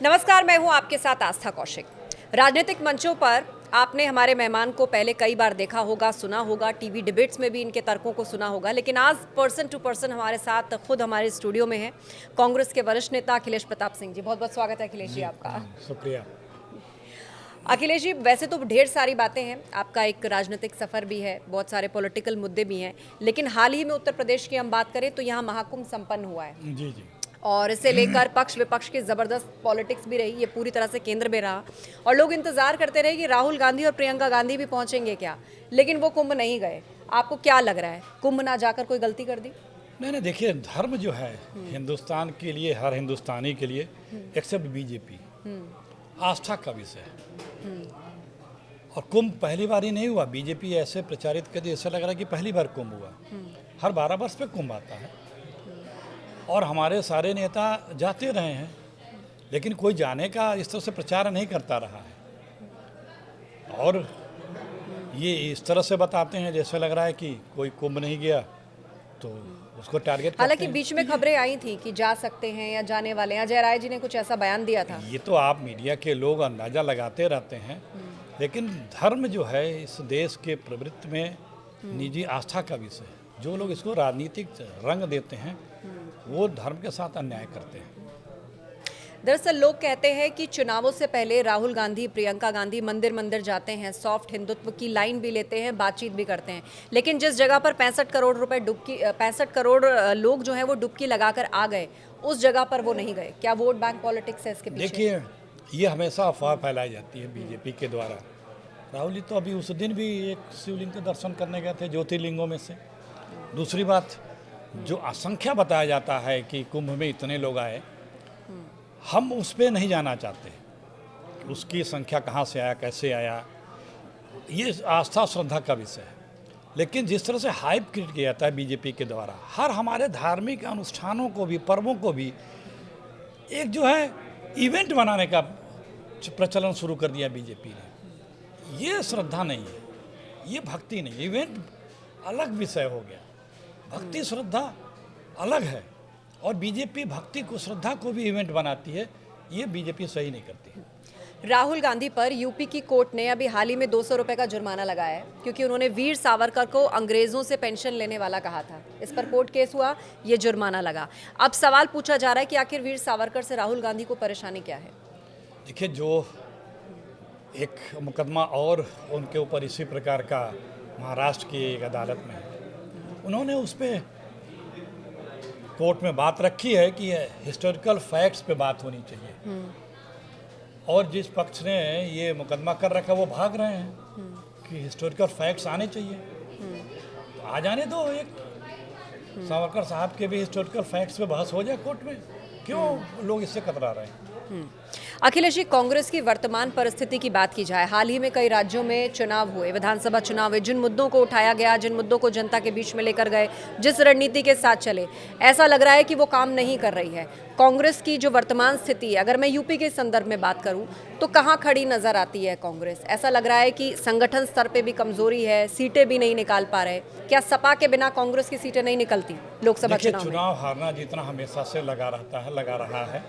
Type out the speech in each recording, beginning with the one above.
नमस्कार, मैं हूं आपके साथ आस्था कौशिक। राजनीतिक मंचों पर आपने हमारे मेहमान को पहले कई बार देखा होगा, सुना होगा, टीवी डिबेट्स में भी इनके तर्कों को सुना होगा, लेकिन आज पर्सन टू पर्सन हमारे साथ खुद हमारे स्टूडियो में हैं कांग्रेस के वरिष्ठ नेता अखिलेश प्रताप सिंह जी। बहुत बहुत स्वागत है अखिलेश जी आपका। शुक्रिया। अखिलेश जी, वैसे तो ढेर सारी बातें हैं, आपका एक राजनीतिक सफ़र भी है, बहुत सारे पॉलिटिकल मुद्दे भी हैं, लेकिन हाल ही में उत्तर प्रदेश की हम बात करें तो यहाँ महाकुंभ संपन्न हुआ है। जी जी। और इसे लेकर पक्ष विपक्ष की ज़बरदस्त पॉलिटिक्स भी रही, ये पूरी तरह से केंद्र में रहा और लोग इंतज़ार करते रहे कि राहुल गांधी और प्रियंका गांधी भी पहुंचेंगे क्या, लेकिन वो कुंभ नहीं गए। आपको क्या लग रहा है, कुंभ ना जाकर कोई गलती कर दी? नहीं, देखिए, धर्म जो है हिंदुस्तान के लिए, हर हिंदुस्तानी के लिए, एक्सेप्ट बीजेपी, आस्था का विषय है। और कुंभ पहली बार ही नहीं हुआ। बीजेपी ऐसे प्रचारित कर दी, ऐसा लग रहा है कि पहली बार कुंभ हुआ। हर 12 वर्ष पे कुंभ आता है और हमारे सारे नेता जाते रहे हैं, लेकिन कोई जाने का इस तरह से प्रचार नहीं करता रहा है। और ये इस तरह से बताते हैं जैसे लग रहा है कि कोई कुंभ नहीं गया तो उसको टारगेट करते हैं। हालांकि बीच में खबरें आई थी कि जा सकते हैं या जाने वाले हैं, अजय राय जी ने कुछ ऐसा बयान दिया था। ये तो आप मीडिया के लोग अंदाजा लगाते रहते हैं, लेकिन धर्म जो है इस देश के प्रवृत्ति में निजी आस्था का विषय है। जो लोग इसको राजनीतिक रंग देते हैं वो धर्म के साथ अन्याय करते हैं। दरअसल लोग कहते हैं कि चुनावों से पहले राहुल गांधी, प्रियंका गांधी मंदिर मंदिर जाते हैं, सॉफ्ट हिंदुत्व की लाइन भी लेते हैं, बातचीत भी करते हैं, लेकिन जिस जगह पर 65 करोड़ रुपए 65 करोड़ लोग जो हैं वो डुबकी लगाकर आ गए, उस जगह पर वो नहीं गए। क्या वोट बैंक पॉलिटिक्स है इसके पीछे? देखिए, ये हमेशा अफवाह फैलाई जाती है बीजेपी के द्वारा। राहुल जी तो अभी उस दिन भी एक शिवलिंग के दर्शन करने गए थे, ज्योतिर्लिंगों में से। दूसरी बात, जो असंख्या बताया जाता है कि कुंभ में इतने लोग आए, हम उस पर नहीं जाना चाहते। उसकी संख्या कहाँ से आया, कैसे आया, ये आस्था श्रद्धा का विषय है। लेकिन जिस तरह से हाइप क्रिएट किया जाता है बीजेपी के द्वारा, हर हमारे धार्मिक अनुष्ठानों को भी, पर्वों को भी एक जो है इवेंट बनाने का प्रचलन शुरू कर दिया बीजेपी ने। ये श्रद्धा नहीं है, ये भक्ति नहीं है। इवेंट अलग विषय हो गया, भक्ति श्रद्धा अलग है। और बीजेपी भक्ति को, श्रद्धा को भी इवेंट बनाती है। ये बीजेपी सही नहीं करती। राहुल गांधी पर यूपी की कोर्ट ने अभी हाल ही में 200 रुपए का जुर्माना लगाया है, क्योंकि उन्होंने वीर सावरकर को अंग्रेजों से पेंशन लेने वाला कहा था। इस पर कोर्ट केस हुआ, ये जुर्माना लगा। अब सवाल पूछा जा रहा है कि आखिर वीर सावरकर से राहुल गांधी को परेशानी क्या है? देखिए, जो एक मुकदमा और उनके ऊपर इसी प्रकार का महाराष्ट्र की एक अदालत में, उन्होंने उस पर कोर्ट में बात रखी है कि हिस्टोरिकल फैक्ट्स पे बात होनी चाहिए। और जिस पक्ष ने ये मुकदमा कर रखा वो भाग रहे हैं कि हिस्टोरिकल फैक्ट्स आने चाहिए। तो आ जाने दो, एक सावरकर साहब के भी हिस्टोरिकल फैक्ट्स पे बहस हो जाए कोर्ट में। क्यों लोग इससे कतरा रहे हैं? अखिलेश जी, कांग्रेस की वर्तमान परिस्थिति की बात की जाए, हाल ही में कई राज्यों में चुनाव हुए, विधानसभा चुनाव हुए, जिन मुद्दों को उठाया गया, जिन मुद्दों को जनता के बीच में लेकर गए, जिस रणनीति के साथ चले, ऐसा लग रहा है कि वो काम नहीं कर रही है। कांग्रेस की जो वर्तमान स्थिति है, अगर मैं यूपी के संदर्भ में बात करूं तो कहाँ खड़ी नजर आती है कांग्रेस? ऐसा लग रहा है कि संगठन स्तर पे भी कमजोरी है, सीटें भी नहीं निकाल पा रहे। क्या सपा के बिना कांग्रेस की सीटें नहीं निकलती लोकसभा चुनाव हारना जितना हमेशा से लगा रहा है,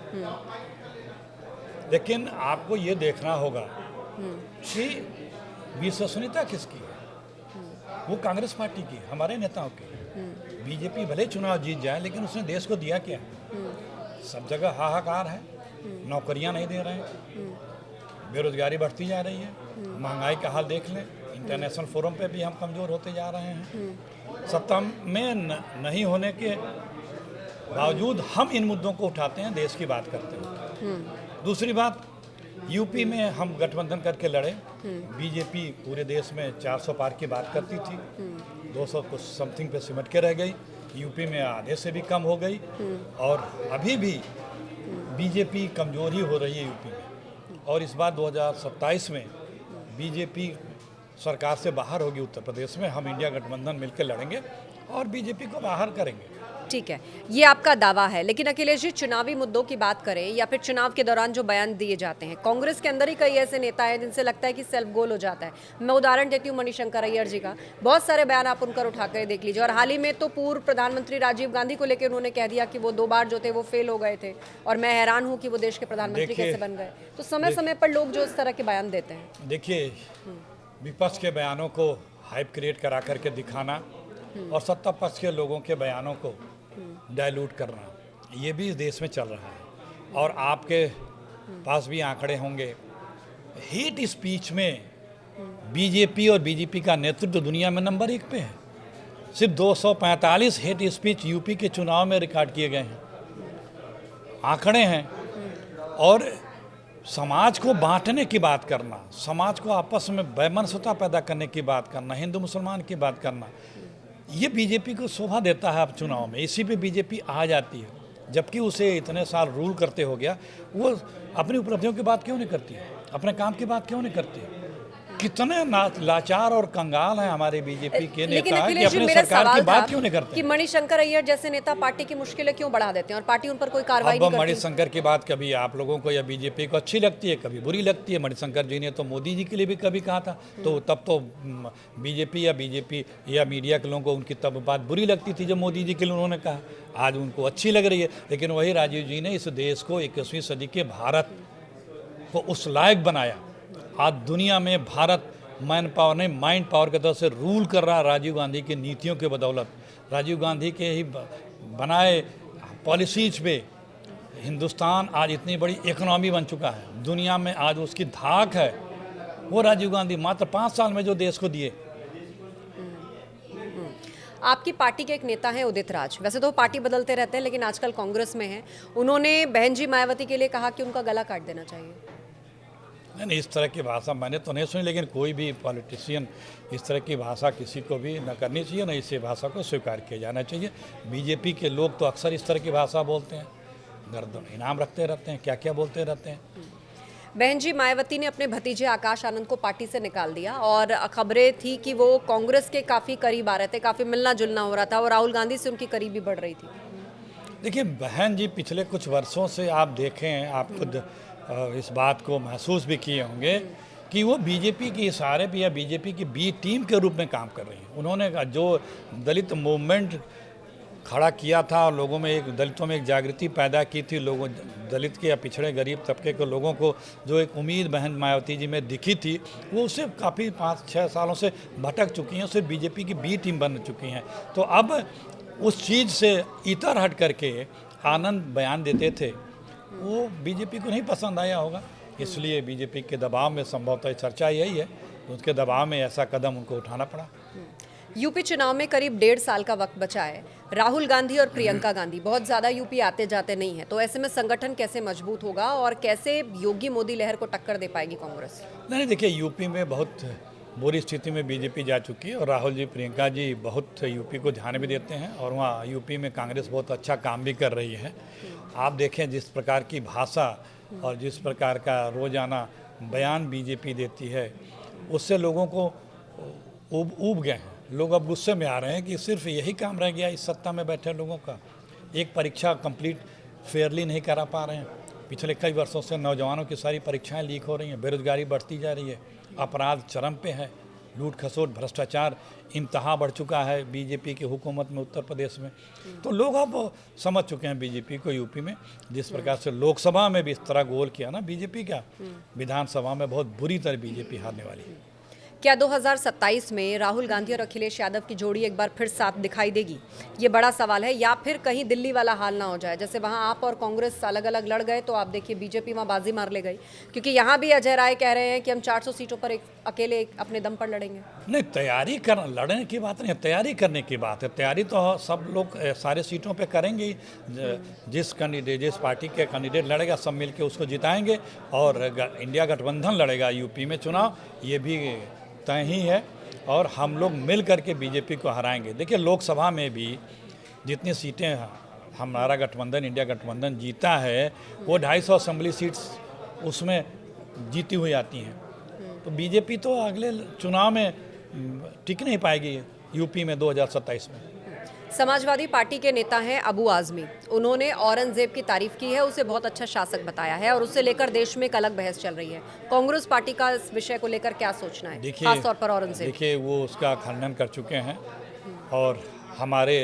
लेकिन आपको ये देखना होगा कि विश्वसनीयता किसकी है। वो कांग्रेस पार्टी की, हमारे नेताओं की। बीजेपी भले चुनाव जीत जाए, लेकिन उसने देश को दिया क्या? सब जगह हाहाकार है, नौकरियां नहीं दे रहे हैं, बेरोजगारी बढ़ती जा रही है, महंगाई का हाल देख लें। इंटरनेशनल फोरम पे भी हम कमज़ोर होते जा रहे हैं। सत्ता में नहीं होने के बावजूद हम इन मुद्दों को उठाते हैं, देश की बात करते हैं। दूसरी बात, यूपी में हम गठबंधन करके लड़े। बीजेपी पूरे देश में 400 पार की बात करती थी, 200 कुछ समथिंग पे सिमट के रह गई। यूपी में आधे से भी कम हो गई और अभी भी बीजेपी कमज़ोर ही हो रही है यूपी में। और इस बार 2027 में बीजेपी सरकार से बाहर होगी उत्तर प्रदेश में। हम इंडिया गठबंधन मिलकर लड़ेंगे और बीजेपी को बाहर करेंगे। ठीक है, ये आपका दावा है, लेकिन अखिलेश जी चुनावी मुद्दों की बात करें या फिर चुनाव के दौरान जो बयान दिए जाते हैं, कांग्रेस के अंदर ही कई ऐसे नेता हैं जिनसे लगता है कि सेल्फ गोल हो जाता है। मैं उदाहरण देती हूँ मणिशंकर अय्यर जी का, बहुत सारे बयान आप उनकर उठा कर देख लीजिए। और हाल ही में तो पूर्व प्रधानमंत्री राजीव गांधी को लेकर उन्होंने कह दिया कि वो 2 बार जो थे वो फेल हो गए थे और मैं हैरान हूँ कि वो देश के प्रधानमंत्री कैसे बन गए। तो समय समय पर लोग जो इस तरह के बयान देते हैं। देखिए, विपक्ष के बयानों को हाइप क्रिएट करा करके दिखाना और सत्ता पक्ष के लोगों के बयानों को डाइल्यूट करना, ये भी इस देश में चल रहा है। और आपके पास भी आंकड़े होंगे, हेट स्पीच में बीजेपी और बीजेपी का नेतृत्व दुनिया में नंबर 1 पे है। सिर्फ 245 हेट स्पीच यूपी के चुनाव में रिकॉर्ड किए गए हैं, आंकड़े हैं। और समाज को बांटने की बात करना, समाज को आपस में वैमनस्यता पैदा करने की बात करना, हिंदू मुसलमान की बात करना, ये बीजेपी को शोभा देता है। अब चुनाव में इसी पे बीजेपी आ जाती है, जबकि उसे इतने साल रूल करते हो गया, वो अपनी उपलब्धियों की बात क्यों नहीं करती है, अपने काम की बात क्यों नहीं करती है। कितने लाचार और कंगाल हैं हमारे बीजेपी के नेता कि अपने सरकार की बात क्यों नहीं करते कि मणिशंकर अय्यर जैसे नेता पार्टी की मुश्किलें क्यों बढ़ा देते हैं और पार्टी उन पर कोई कार्रवाई नहीं करती। मणिशंकर की बात कभी आप लोगों को या बीजेपी को अच्छी लगती है, कभी बुरी लगती है। मणिशंकर जी ने तो मोदी जी के लिए भी कभी कहा था, तो तब तो बीजेपी या मीडिया के लोगों को उनकी तब बात बुरी लगती थी जब मोदी जी के लिए उन्होंने कहा। आज उनको अच्छी लग रही है। लेकिन वही राजीव जी ने इस देश को 21वीं सदी के भारत को उस लायक बनाया। आज दुनिया में भारत मैन पावर नहीं माइंड पावर की तरह से रूल कर रहा है, राजीव गांधी की नीतियों के बदौलत। राजीव गांधी के ही बनाए पॉलिसीज पे हिंदुस्तान आज इतनी बड़ी इकोनॉमी बन चुका है, दुनिया में आज उसकी धाक है। वो राजीव गांधी मात्र 5 साल में जो देश को दिए। आपकी पार्टी के एक नेता हैं उदित राज, वैसे तो पार्टी बदलते रहते हैं लेकिन आजकल कांग्रेस में हैं। उन्होंने बहन जी मायावती के लिए कहा कि उनका गला काट देना चाहिए। नहीं, इस तरह की भाषा मैंने तो नहीं सुनी, लेकिन कोई भी पॉलिटिशियन इस तरह की भाषा किसी को भी न करनी चाहिए, न इस भाषा को स्वीकार किया जाना चाहिए। बीजेपी के लोग तो अक्सर इस तरह की भाषा बोलते हैं, गर्दन इनाम रखते रहते हैं, क्या क्या बोलते रहते हैं। बहन जी मायावती ने अपने भतीजे आकाश आनंद को पार्टी से निकाल दिया और खबरें थी कि वो कांग्रेस के काफ़ी करीब आ रहे थे, काफ़ी मिलना जुलना हो रहा था और राहुल गांधी से उनकी करीबी बढ़ रही थी। देखिए, बहन जी पिछले कुछ वर्षों से आप देखें, आप खुद इस बात को महसूस भी किए होंगे कि वो बीजेपी के इशारे पे या बीजेपी की बी टीम के रूप में काम कर रही हैं। उन्होंने जो दलित मूवमेंट खड़ा किया था और लोगों में दलितों में एक जागृति पैदा की थी, लोगों दलित के या पिछड़े गरीब तबके के लोगों को जो एक उम्मीद बहन मायावती जी में दिखी थी, वो उससे काफ़ी 5-6 सालों से भटक चुकी हैं, उससे बीजेपी की बी टीम बन चुकी हैं। तो अब उस चीज़ से इतर हट करके आनंद बयान देते थे, वो बीजेपी को नहीं पसंद आया होगा, इसलिए बीजेपी के दबाव में संभवतः चर्चा यही है, उसके दबाव में ऐसा कदम उनको उठाना पड़ा। यूपी चुनाव में करीब 1.5 साल का वक्त बचा है। राहुल गांधी और प्रियंका गांधी बहुत ज़्यादा यूपी आते जाते नहीं है, तो ऐसे में संगठन कैसे मजबूत होगा और कैसे योगी मोदी लहर को टक्कर दे पाएगी कांग्रेस? नहीं, देखिए, यूपी में बहुत बुरी स्थिति में बीजेपी जा चुकी है और राहुल जी प्रियंका जी बहुत यूपी को ध्यान भी देते हैं और वहाँ यूपी में कांग्रेस बहुत अच्छा काम भी कर रही है। आप देखें जिस प्रकार की भाषा और जिस प्रकार का रोजाना बयान बीजेपी देती है, उससे लोगों को ऊब गए हैं। लोग अब गुस्से में आ रहे हैं कि सिर्फ यही काम रह गया इस सत्ता में बैठे लोगों का, एक परीक्षा कंप्लीट फेयरली नहीं करा पा रहे हैं। पिछले कई वर्षों से नौजवानों की सारी परीक्षाएं लीक हो रही हैं, बेरोजगारी बढ़ती जा रही है, अपराध चरम पे है, लूट खसोट भ्रष्टाचार इंतहा बढ़ चुका है बीजेपी की हुकूमत में उत्तर प्रदेश में। तो लोग अब समझ चुके हैं बीजेपी को यूपी में। जिस प्रकार से लोकसभा में भी इस तरह गोल किया ना बीजेपी का, विधानसभा में बहुत बुरी तरह बीजेपी हारने वाली है। क्या 2027 में राहुल गांधी और अखिलेश यादव की जोड़ी एक बार फिर साथ दिखाई देगी? ये बड़ा सवाल है। या फिर कहीं दिल्ली वाला हाल ना हो जाए, जैसे वहाँ आप और कांग्रेस अलग अलग लड़ गए तो आप देखिए बीजेपी वहाँ बाजी मार ले गई, क्योंकि यहाँ भी अजय राय कह रहे हैं कि हम 400 सीटों पर अकेले अपने दम पर लड़ेंगे। नहीं, तैयारी कर लड़ने की बात नहीं है, तैयारी करने की बात है। तैयारी तो सब लोग सारे सीटों पे करेंगे ही। जिस पार्टी के कैंडिडेट लड़ेगा सब मिलके उसको जिताएंगे और इंडिया गठबंधन लड़ेगा यूपी में चुनाव, ये भी तय ही है और हम लोग मिल करके बीजेपी को हराएंगे। देखिए, लोकसभा में भी जितनी सीटें हमारा गठबंधन इंडिया गठबंधन जीता है, वो 250 असेंबली सीट्स उसमें जीती हुई आती हैं। तो बीजेपी तो अगले चुनाव में टिक नहीं पाएगी यूपी में 2027 में। समाजवादी पार्टी के नेता हैं अबू आजमी। उन्होंने औरंगजेब की तारीफ की है, उसे बहुत अच्छा शासक बताया है और उससे लेकर देश में एक अलग बहस चल रही है। कांग्रेस पार्टी का इस विषय को लेकर क्या सोचना है, खास तौर पर औरंगजेब? देखिए, वो उसका खंडन कर चुके हैं और हमारे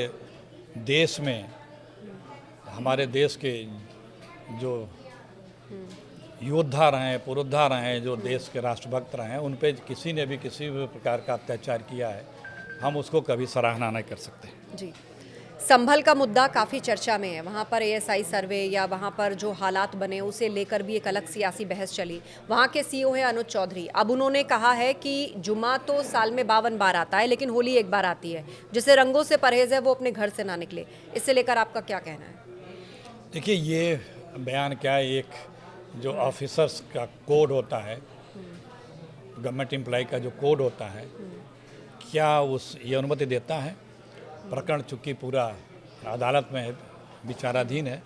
देश में, हमारे देश के जो योद्धा रहे हैं, पुरोधा रहे हैं, जो देश के राष्ट्रभक्त रहे हैं, उन पे किसी ने भी किसी भी प्रकार का अत्याचार किया है, हम उसको कभी सराहना नहीं कर सकते। जी, संभल का मुद्दा काफ़ी चर्चा में है। वहाँ पर एएसआई सर्वे या वहाँ पर जो हालात बने उसे लेकर भी एक अलग सियासी बहस चली। वहाँ के सीईओ हैं अनुज चौधरी। अब उन्होंने कहा है कि जुमा तो साल में 52 बार आता है, लेकिन होली एक बार आती है। जिसे रंगों से परहेज है वो अपने घर से ना निकले। इससे लेकर आपका क्या कहना है? देखिए, ये बयान क्या है, एक जो ऑफिसर्स का कोड होता है, गवर्नमेंट एम्प्लॉय का जो कोड होता है, क्या ये अनुमति देता है? प्रकरण चूँकि पूरा अदालत में है, विचाराधीन है।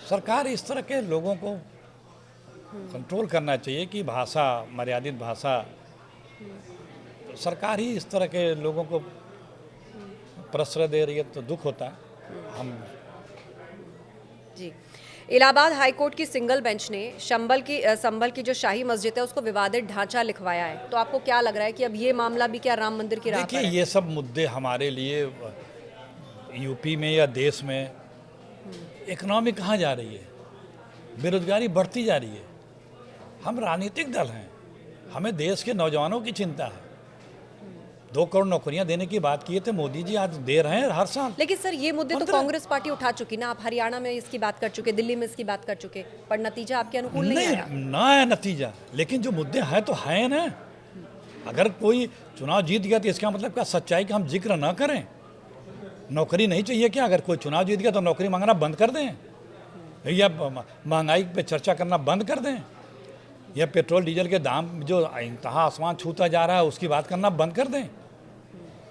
सरकार इस तरह के लोगों को कंट्रोल करना चाहिए कि भाषा, मर्यादित भाषा, सरकार ही इस तरह के लोगों को प्रश्रय दे रही है, तो दुख होता है। हम जी, इलाहाबाद हाईकोर्ट की सिंगल बेंच ने संभल की जो शाही मस्जिद है उसको विवादित ढांचा लिखवाया है। तो आपको क्या लग रहा है कि अब ये मामला भी क्या राम मंदिर की राह पर है? देखिए, ये सब मुद्दे हमारे लिए यूपी में या देश में इकोनॉमी कहाँ जा रही है, बेरोजगारी बढ़ती जा रही है। हम राजनीतिक दल हैं, हमें देश के नौजवानों की चिंता है। 2 करोड़ नौकरियां देने की बात की थे मोदी जी, आज दे रहे हैं हर साल। लेकिन सर, ये मुद्दे तो कांग्रेस पार्टी उठा चुकी ना। आप हरियाणा में इसकी बात कर चुके, दिल्ली में इसकी बात कर चुके, पर नतीजा आपके अनुकूल नहीं आया। ना है नतीजा, लेकिन जो मुद्दे हैं तो हैं ना। अगर कोई चुनाव जीत गया तो इसका मतलब क्या सच्चाई का हम जिक्र ना करें? नौकरी नहीं चाहिए क्या? अगर कोई चुनाव जीत गया तो नौकरी मांगना बंद कर दें, या महंगाई पे चर्चा करना बंद कर दें, या पेट्रोल डीजल के दाम जो इंतहा आसमान छूता जा रहा है उसकी बात करना बंद कर दें।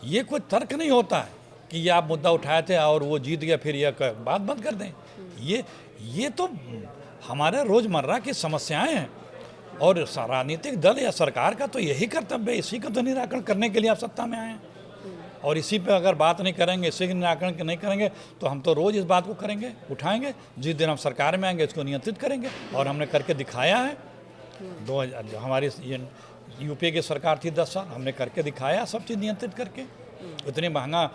ये कोई तर्क नहीं होता है कि ये आप मुद्दा उठाए थे और वो जीत गया फिर यह बात बंद कर दें। ये तो हमारे रोज़मर्रा की समस्याएं हैं और राजनीतिक दल या सरकार का तो यही कर्तव्य है, इसी का तो निराकरण करने के लिए आप सत्ता में आए हैं। और इसी पे अगर बात नहीं करेंगे, इसी के निराकरण नहीं करेंगे तो हम तो रोज़ इस बात को करेंगे, उठाएंगे। जिस दिन हम सरकार में आएंगे इसको नियंत्रित करेंगे, और हमने करके दिखाया है। हमारी यूपी की सरकार थी 10 साल, हमने करके दिखाया सब चीज़ नियंत्रित करके। इतनी महंगा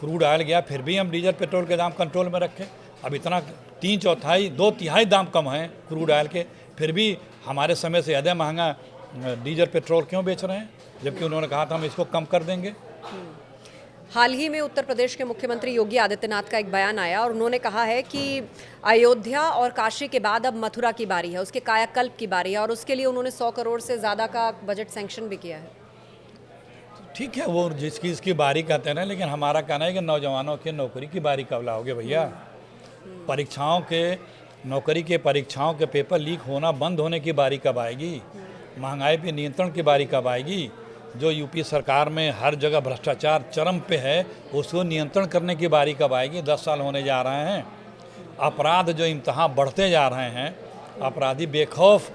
क्रूड ऑयल गया फिर भी हम डीजल पेट्रोल के दाम कंट्रोल में रखे। अब इतना 3/4 2/3 दाम कम हैं क्रूड ऑयल के, फिर भी हमारे समय से ज़्यादा महंगा डीजल पेट्रोल क्यों बेच रहे हैं, जबकि उन्होंने कहा था हम इसको कम कर देंगे। हाल ही में उत्तर प्रदेश के मुख्यमंत्री योगी आदित्यनाथ का एक बयान आया और उन्होंने कहा है कि अयोध्या और काशी के बाद अब मथुरा की बारी है, उसके कायाकल्प की बारी है, और उसके लिए उन्होंने 100 करोड़ से ज़्यादा का बजट सैंक्शन भी किया है। ठीक है, वो जिसकी इसकी बारी कहते हैं, लेकिन हमारा कहना है कि नौजवानों के नौकरी की बारी कब लाओगे भैया? नौकरी के परीक्षाओं के पेपर लीक होना बंद होने की बारी कब आएगी? महंगाई पे नियंत्रण की बारी कब आएगी? जो यूपी सरकार में हर जगह भ्रष्टाचार चरम पे है, उसको नियंत्रण करने की बारी कब आएगी? 10 साल होने जा रहे हैं। अपराध जो इम्तहान बढ़ते जा रहे हैं, अपराधी बेखौफ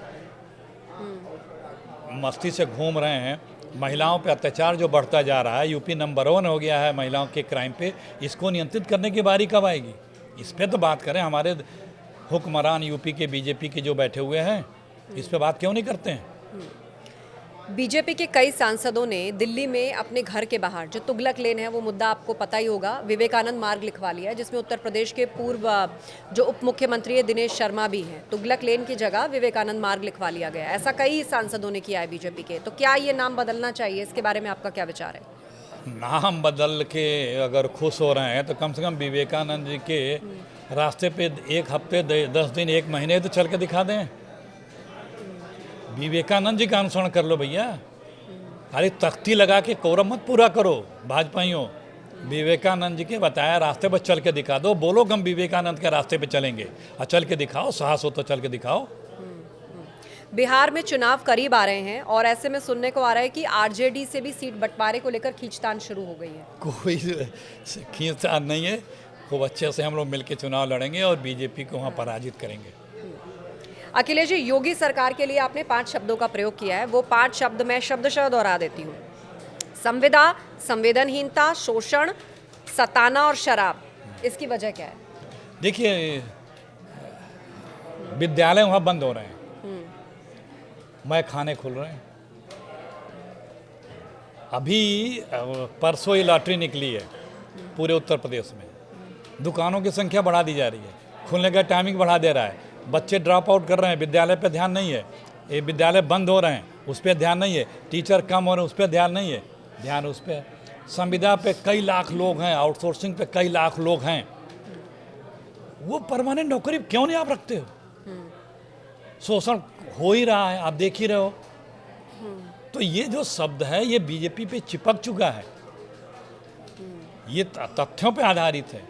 मस्ती से घूम रहे हैं, महिलाओं पे अत्याचार जो बढ़ता जा रहा है, यूपी नंबर 1 हो गया है महिलाओं के क्राइम पे, इसको नियंत्रित करने की बारी कब आएगी? इस पे तो बात करें। हमारे हुक्मरान यूपी के बीजेपी के जो बैठे हुए हैं, इस पे बात क्यों नहीं करते हैं? बीजेपी के कई सांसदों ने दिल्ली में अपने घर के बाहर जो तुगलक लेन है, वो मुद्दा आपको पता ही होगा, विवेकानंद मार्ग लिखवा लिया है, जिसमें उत्तर प्रदेश के पूर्व जो उप मुख्यमंत्री है दिनेश शर्मा भी हैं। तुगलक लेन की जगह विवेकानंद मार्ग लिखवा लिया गया। ऐसा कई सांसदों ने किया है बीजेपी के। तो क्या ये नाम बदलना चाहिए? इसके बारे में आपका क्या विचार है? नाम बदल के अगर खुश हो रहे हैं तो कम से कम विवेकानंद जी के रास्ते पे 1 हफ्ते 10 दिन 1 महीने तो चल के दिखा दें। विवेकानंद जी का अनुसरण कर लो भैया। अरे तख्ती लगा के कोरम मत पूरा करो भाजपाइयों। विवेकानंद जी के बताया रास्ते पर चल के दिखा दो। बोलो हम विवेकानंद के रास्ते पे चलेंगे, और चल के दिखाओ, साहस हो तो चल के दिखाओ। बिहार में चुनाव करीब आ रहे हैं और ऐसे में सुनने को आ रहा है कि आरजेडी से भी सीट बंटवारे को लेकर खींचतान शुरू हो गई है। कोई खींचतान नहीं है, खूब अच्छे से हम लोग मिलकर चुनाव लड़ेंगे और बीजेपी को वहाँ पराजित करेंगे। अखिलेश जी, योगी सरकार के लिए आपने 5 शब्दों का प्रयोग किया है। वो 5 शब्द मैं शब्दशः दोहरा देती हूँ। संविदा, संवेदनहीनता, शोषण, सताना और शराब, इसकी वजह क्या है? देखिए, विद्यालय वहाँ बंद हो रहे हैं, मैं खाने खुल रहे हैं। अभी परसों ही लॉटरी निकली है पूरे उत्तर प्रदेश में, दुकानों की संख्या बढ़ा दी जा रही है, खुलने का टाइमिंग बढ़ा दे रहा है, बच्चे ड्रॉप आउट कर रहे हैं, विद्यालय पे ध्यान नहीं है, ये विद्यालय बंद हो रहे हैं उस पर ध्यान नहीं है, टीचर कम हो रहे हैं उस पर ध्यान नहीं है, ध्यान उस पर। संविदा पे कई लाख लोग हैं, आउटसोर्सिंग पे कई लाख लोग हैं, वो परमानेंट नौकरी क्यों नहीं आप रखते हो? शोषण हो ही रहा है, आप देख ही रहे हो। तो ये जो शब्द है ये बीजेपी पे चिपक चुका है, ये तथ्यों पे आधारित है,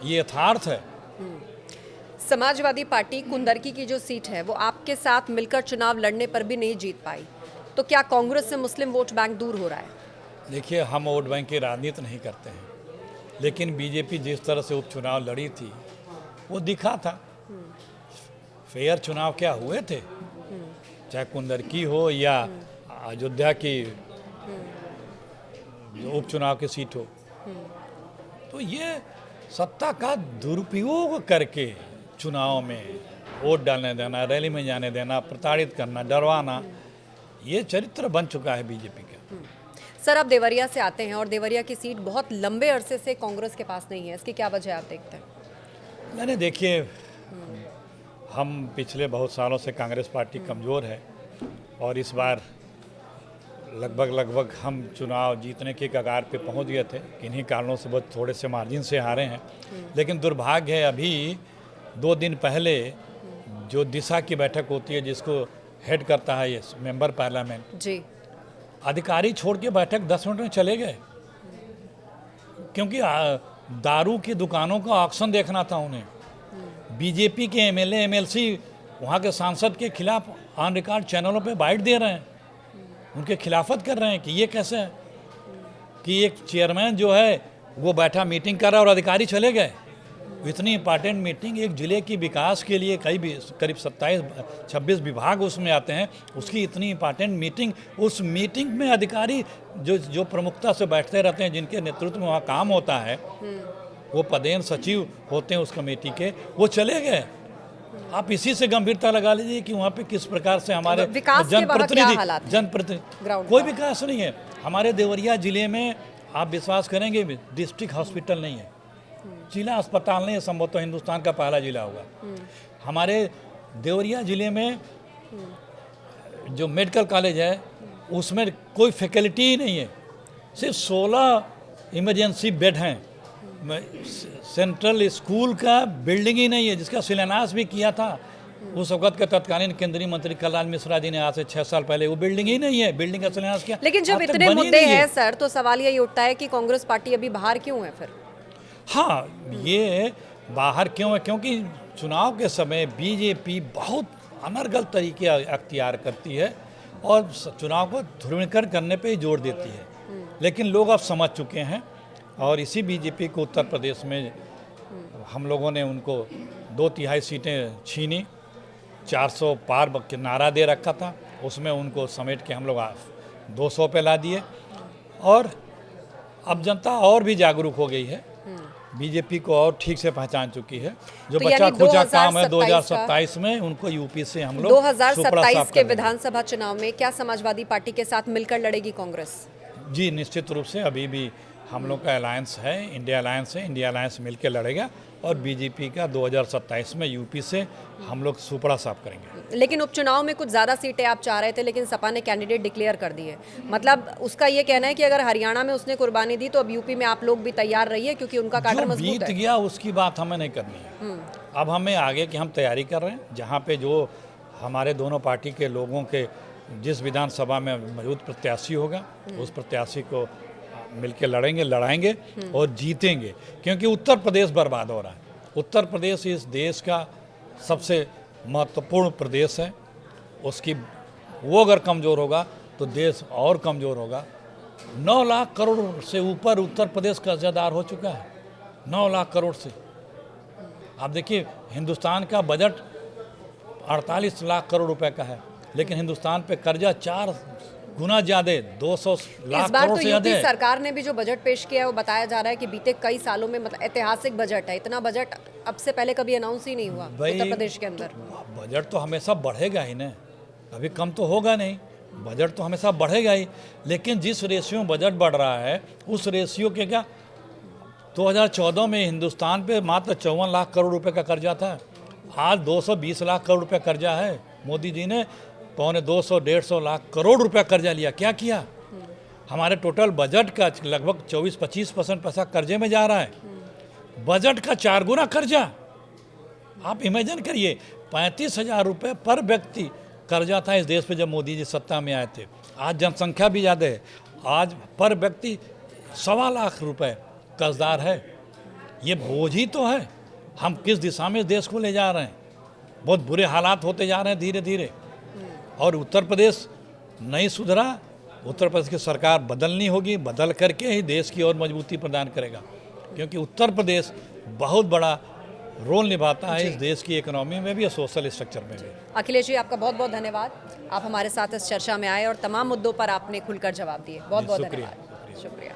ये यथार्थ है। समाजवादी पार्टी कुंदरकी की जो सीट है वो आपके साथ मिलकर चुनाव लड़ने पर भी नहीं जीत पाई, तो क्या कांग्रेस से मुस्लिम वोट बैंक दूर हो रहा है? देखिए, हम वोट बैंक की राजनीति नहीं करते हैं, लेकिन बीजेपी जिस तरह से उपचुनाव लड़ी थी वो दिखा था। फेयर चुनाव क्या हुए थे, चाहे कुंदरकी हो या अयोध्या की जो उपचुनाव की सीट हो। तो ये सत्ता का दुरुपयोग करके चुनाव में वोट डालने देना, रैली में जाने देना, प्रताड़ित करना, डरवाना, ये चरित्र बन चुका है बीजेपी का। सर, आप देवरिया से आते हैं और देवरिया की सीट बहुत लंबे अरसे से कांग्रेस के पास नहीं है, इसकी क्या वजह आप देखते हैं? मैंने देखिए, हम पिछले बहुत सालों से कांग्रेस पार्टी कमज़ोर है और इस बार लगभग हम चुनाव जीतने के कगार पे पहुंच गए थे, किन्हीं कारणों से बहुत थोड़े से मार्जिन से हारे हैं। लेकिन दुर्भाग्य है, अभी 2 दिन पहले जो दिशा की बैठक होती है जिसको हेड करता है ये मेंबर पार्लियामेंट जी, अधिकारी छोड़ के बैठक 10 मिनट में चले गए, क्योंकि दारू की दुकानों का ऑक्शन देखना था उन्हें। बीजेपी के एमएलए एमएलसी वहाँ के सांसद के खिलाफ ऑन रिकॉर्ड चैनलों पे बाइट दे रहे हैं, उनके खिलाफत कर रहे हैं कि ये कैसे है कि एक चेयरमैन जो है वो बैठा मीटिंग कर रहा है और अधिकारी चले गए। इतनी इंपॉर्टेंट मीटिंग, एक ज़िले की विकास के लिए करीब 27-26 विभाग उसमें आते हैं, उसकी इतनी इंपॉर्टेंट मीटिंग, उस मीटिंग में अधिकारी जो प्रमुखता से बैठते रहते हैं, जिनके नेतृत्व में वहाँ काम होता है, वो पदेन सचिव होते हैं उस कमेटी के, वो चले गए। आप इसी से गंभीरता लगा लीजिए कि वहाँ पे किस प्रकार से हमारे जनप्रतिनिधि कोई विकास नहीं है। हमारे देवरिया जिले में आप विश्वास करेंगे डिस्ट्रिक्ट हॉस्पिटल नहीं है, जिला अस्पताल नहीं है, संभवतः हिंदुस्तान का पहला जिला होगा। हमारे देवरिया जिले में जो मेडिकल कॉलेज है उसमें कोई फैकल्टी ही नहीं है, सिर्फ 16 इमरजेंसी बेड हैं। सेंट्रल स्कूल का बिल्डिंग ही नहीं है, जिसका शिलान्यास भी किया था उस वक्त के तत्कालीन केंद्रीय मंत्री कल्याण मिश्रा जी ने आज से 6 साल पहले, वो बिल्डिंग ही नहीं है, बिल्डिंग का शिलान्यास किया। लेकिन जब इतने मुद्दे हैं सर, तो सवाल यही उठता है कि कांग्रेस पार्टी अभी बाहर क्यों है फिर? हाँ, ये बाहर क्यों है, क्योंकि चुनाव के समय बीजेपी बहुत अनर्गल तरीके अख्तियार करती है और चुनाव को ध्रुवीकरण करने पे ही जोर देती है। लेकिन लोग अब समझ चुके हैं और इसी बीजेपी को उत्तर प्रदेश में हम लोगों ने उनको 2/3 सीटें छीनी, 400 पार के नारा दे रखा था, उसमें उनको समेट के हम लोग 200 पे ला दिए। और अब जनता और भी जागरूक हो गई है, बीजेपी को और ठीक से पहचान चुकी है। जो तो बच्चा खुचा काम है 2027 में, उनको यूपी से हम लोग 2027 के विधानसभा चुनाव में क्या समाजवादी पार्टी के साथ मिलकर लड़ेगी कांग्रेस? जी, निश्चित रूप से अभी भी हम लोग का अलायंस है, इंडिया अलायंस है, इंडिया अलायंस मिलकर लड़ेगा और बीजेपी का 2027 में यूपी से हम लोग सुपड़ा साफ करेंगे। लेकिन उपचुनाव में कुछ ज़्यादा सीटें आप चाह रहे थे, लेकिन सपा ने कैंडिडेट डिक्लेयर कर दिए। मतलब उसका ये कहना है कि अगर हरियाणा में उसने कुर्बानी दी तो अब यूपी में आप लोग भी तैयार रहिए, क्योंकि उनका काडर मजबूत है। बीत गया उसकी बात हमें नहीं करनी है। अब हमें आगे की हम तैयारी कर रहे हैं, जहाँ पे जो हमारे दोनों पार्टी के लोगों के जिस विधानसभा में मौजूद प्रत्याशी होगा उस प्रत्याशी को मिलके लड़ाएंगे और जीतेंगे, क्योंकि उत्तर प्रदेश बर्बाद हो रहा है। उत्तर प्रदेश इस देश का सबसे महत्वपूर्ण प्रदेश है, उसकी वो अगर कमज़ोर होगा तो देश और कमज़ोर होगा। 9 लाख करोड़ से ऊपर उत्तर प्रदेश कर्जदार हो चुका है, 9 लाख करोड़ से। आप देखिए, हिंदुस्तान का बजट 48 लाख करोड़ रुपए का है, लेकिन हिंदुस्तान पे कर्जा 4 गुना ज़्यादा, 200 लाख इस बार करोड़ तो से ज़्यादा यूपी है। सरकार ने भी जो बजट पेश किया है वो बताया जा रहा है कि बीते कई सालों में मतलब ऐतिहासिक बजट है। इतना बजट अब से पहले कभी अनाउंस ही नहीं हुआ उत्तर प्रदेश के अंदर। बजट तो हमेशा बढ़ेगा ही ना, कभी कम तो होगा नहीं। बजट तो हमेशा बढ़ेगा ही, लेकिन जिस रेशियो में बजट बढ़ रहा है उस रेशियो के क्या 2014 में हिंदुस्तान पे मात्र 54 लाख करोड़ रुपए का कर्जा था, आज 220 लाख करोड़ रुपए कर्जा है। मोदी जी ने 250-150 लाख करोड़ रुपया कर्जा लिया। क्या किया? हमारे टोटल बजट का लगभग 24-25% पैसा कर्जे में जा रहा है, बजट का 4 गुना कर्जा। आप इमेजिन करिए, 35,000 रुपये पर व्यक्ति कर्जा था इस देश पे जब मोदी जी सत्ता में आए थे। आज जनसंख्या भी ज़्यादा है, आज पर व्यक्ति 1.25 लाख रुपए कर्जदार है। ये बोझ ही तो है। हम किस दिशा में इस देश को ले जा रहे हैं? बहुत बुरे हालात होते जा रहे हैं धीरे धीरे। और उत्तर प्रदेश नहीं सुधरा, उत्तर प्रदेश की सरकार बदलनी होगी, बदल करके ही देश की और मजबूती प्रदान करेगा, क्योंकि उत्तर प्रदेश बहुत बड़ा रोल निभाता है इस देश की इकोनॉमी में भी और सोशल स्ट्रक्चर में भी। अखिलेश जी, आपका बहुत बहुत धन्यवाद। आप हमारे साथ इस चर्चा में आए और तमाम मुद्दों पर आपने खुलकर जवाब दिए। बहुत बहुत शुक्रिया। धन्यवाद। शुक्रिया।